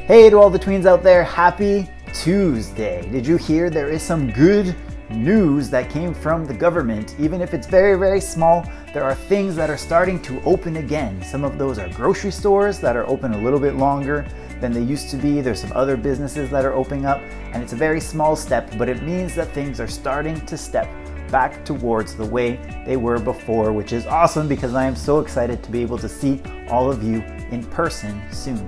Hey to all the tweens out there, happy Tuesday. Did you hear there is some good news that came from the government? Even if it's very, very small, there are things that are starting to open again. Some of those are grocery stores that are open a little bit longer than they used to be. There's some other businesses that are opening up, and it's a very small step, but it means that things are starting to step back towards the way they were before, which is awesome because I am so excited to be able to see all of you in person soon.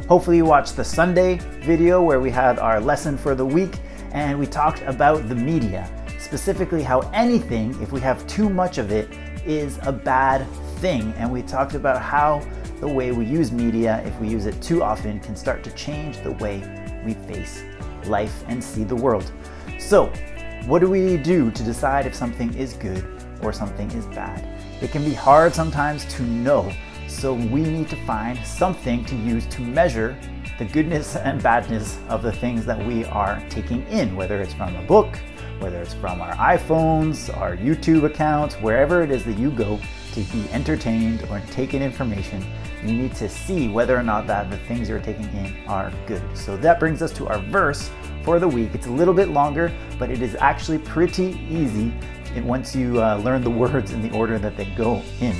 Hopefully you watched the Sunday video where we had our lesson for the week and we talked about the media, specifically how anything, if we have too much of it, is a bad thing. And we talked about how the way we use media, if we use it too often, can start to change the way we face life and see the world. So, what do we do to decide if something is good or something is bad? It can be hard sometimes to know, so we need to find something to use to measure the goodness and badness of the things that we are taking in, whether it's from a book, whether it's from our iPhones, our YouTube accounts, wherever it is that you go to be entertained or take in information, you need to see whether or not that the things you're taking in are good. So that brings us to our verse for the week. It's a little bit longer, but it is actually pretty easy once you learn the words in the order that they go in.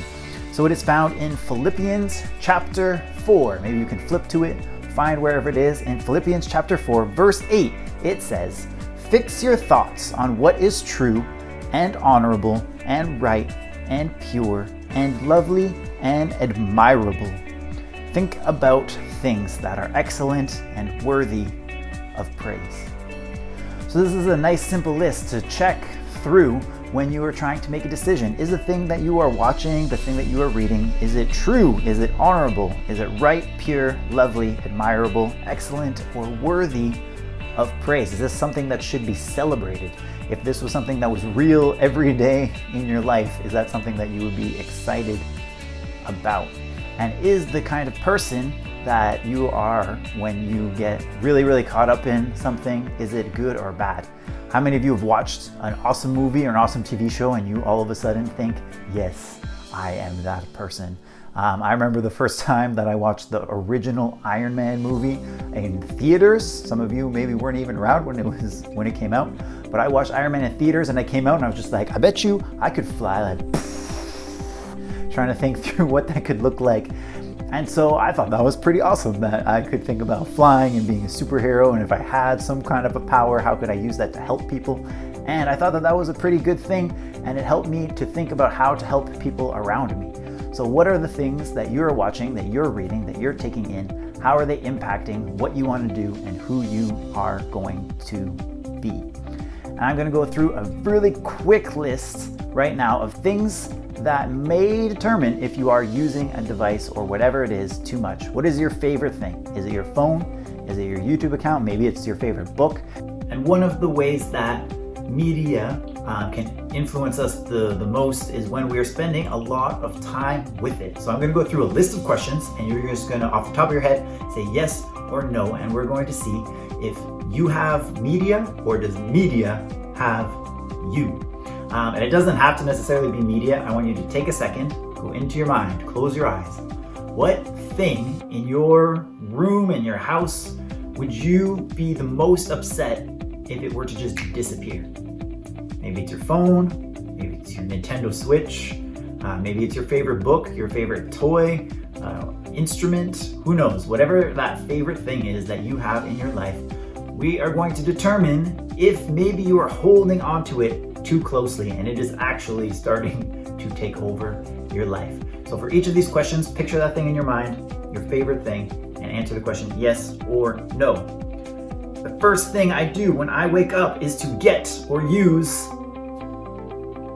So it is found in Philippians chapter 4. Maybe you can flip to it, find wherever it is. In Philippians chapter 4, verse 8, it says, "Fix your thoughts on what is true and honorable and right and pure and lovely and admirable. Think about things that are excellent and worthy of praise." So this is a nice simple list to check through when you are trying to make a decision. Is the thing that you are watching, the thing that you are reading, is it true? Is it honorable? Is it right, pure, lovely, admirable, excellent, or worthy of praise? Is this something that should be celebrated? If this was something that was real every day in your life, is that something that you would be excited about? And is the kind of person that you are when you get really, really caught up in something, is it good or bad? How many of you have watched an awesome movie or an awesome TV show and you all of a sudden think, yes, I am that person? I remember the first time that I watched the original Iron Man movie in theaters. Some of you maybe weren't even around when it came out, but I watched Iron Man in theaters and I came out and I was just like, I bet you I could fly, like trying to think through what that could look like. And so I thought that was pretty awesome that I could think about flying and being a superhero, and if I had some kind of a power, how could I use that to help people? And I thought that that was a pretty good thing, and it helped me to think about how to help people around me. So what are the things that you're watching, that you're reading, that you're taking in? How are they impacting what you want to do and who you are going to be? And I'm going to go through a really quick list right now of things that may determine if you are using a device or whatever it is too much. What is your favorite thing? Is it your phone? Is it your YouTube account? Maybe it's your favorite book. And one of the ways that media can influence us the most is when we are spending a lot of time with it. So I'm going to go through a list of questions and you're just going to, off the top of your head, say yes or no, and we're going to see if you have media or does media have you. And it doesn't have to necessarily be media. I want you to take a second, go into your mind, close your eyes. What thing in your room, in your house, would you be the most upset if it were to just disappear? Maybe it's your phone, maybe it's your Nintendo Switch, maybe it's your favorite book, your favorite toy, instrument, who knows? Whatever that favorite thing is that you have in your life, we are going to determine if maybe you are holding onto it too closely and it is actually starting to take over your life. So for each of these questions, picture that thing in your mind, your favorite thing, and answer the question yes or no. The first thing I do when I wake up is to get or use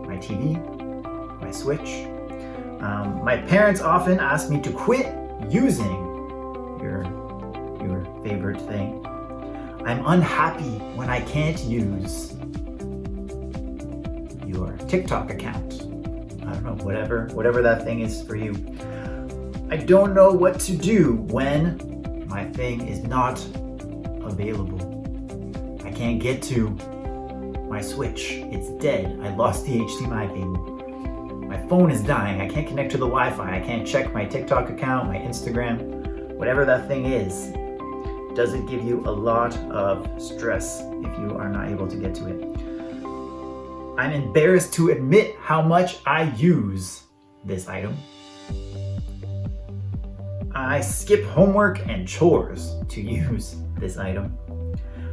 my TV, my Switch. My parents often ask me to quit using your favorite thing. I'm unhappy when I can't use your TikTok account. I don't know, whatever that thing is for you. I don't know what to do when my thing is not available. I can't get to my Switch. It's dead. I lost the HDMI cable. My phone is dying. I can't connect to the Wi-Fi. I can't check my TikTok account, my Instagram, whatever that thing is. Does it give you a lot of stress if you are not able to get to it? I'm embarrassed to admit how much I use this item. I skip homework and chores to use this item.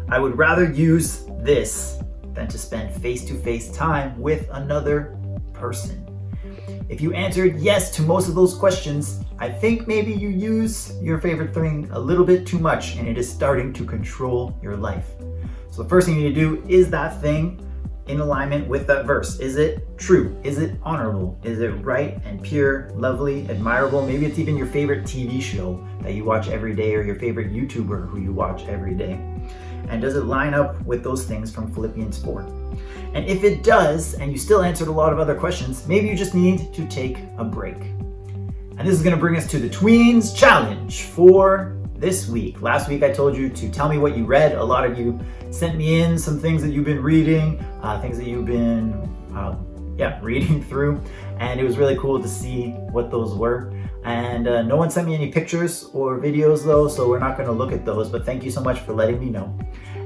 I would rather use this than to spend face-to-face time with another person. If you answered yes to most of those questions, I think maybe you use your favorite thing a little bit too much and it is starting to control your life. So the first thing you need to do is that thing in alignment with that verse. Is it true? Is it honorable? Is it right and pure, lovely, admirable? Maybe it's even your favorite TV show that you watch every day or your favorite YouTuber who you watch every day. And does it line up with those things from Philippians 4? And if it does, and you still answered a lot of other questions, maybe you just need to take a break. And this is going to bring us to the Tweens Challenge for this week. Last week I told you to tell me what you read. A lot of you sent me in some things that you've been reading, things that you've been reading through, and it was really cool to see what those were. And no one sent me any pictures or videos though, so we're not going to look at those, but thank you so much for letting me know.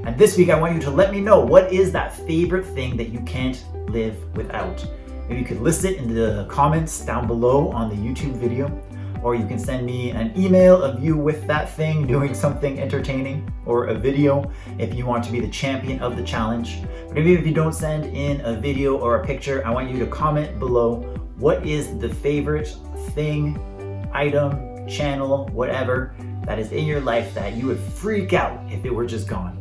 And this week I want you to let me know, what is that favorite thing that you can't live without? Maybe you could list it in the comments down below on the YouTube video, or you can send me an email of you with that thing doing something entertaining, or a video if you want to be the champion of the challenge. But even if you don't send in a video or a picture, I want you to comment below, what is the favorite thing, item, channel, whatever that is in your life that you would freak out if it were just gone.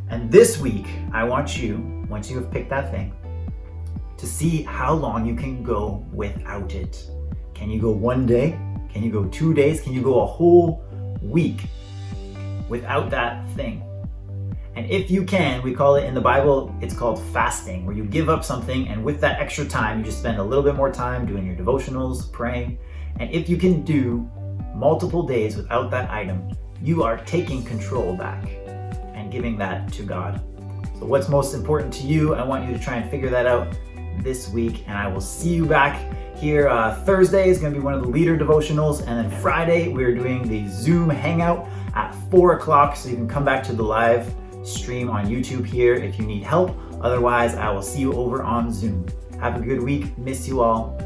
And this week, I want you, once you have picked that thing, to see how long you can go without it. Can you go 1 day? Can you go 2 days? Can you go a whole week without that thing? And if you can, we call it in the Bible, it's called fasting, where you give up something and with that extra time, you just spend a little bit more time doing your devotionals, praying. And if you can do multiple days without that item, you are taking control back and giving that to God. So what's most important to you? I want you to try and figure that out this week, and I will see you back here. Thursday is going to be one of the leader devotionals, and then Friday we're doing the Zoom hangout at 4 o'clock, so you can come back to the live stream on YouTube here if you need help. Otherwise, I will see you over on Zoom. Have a good week. Miss you all.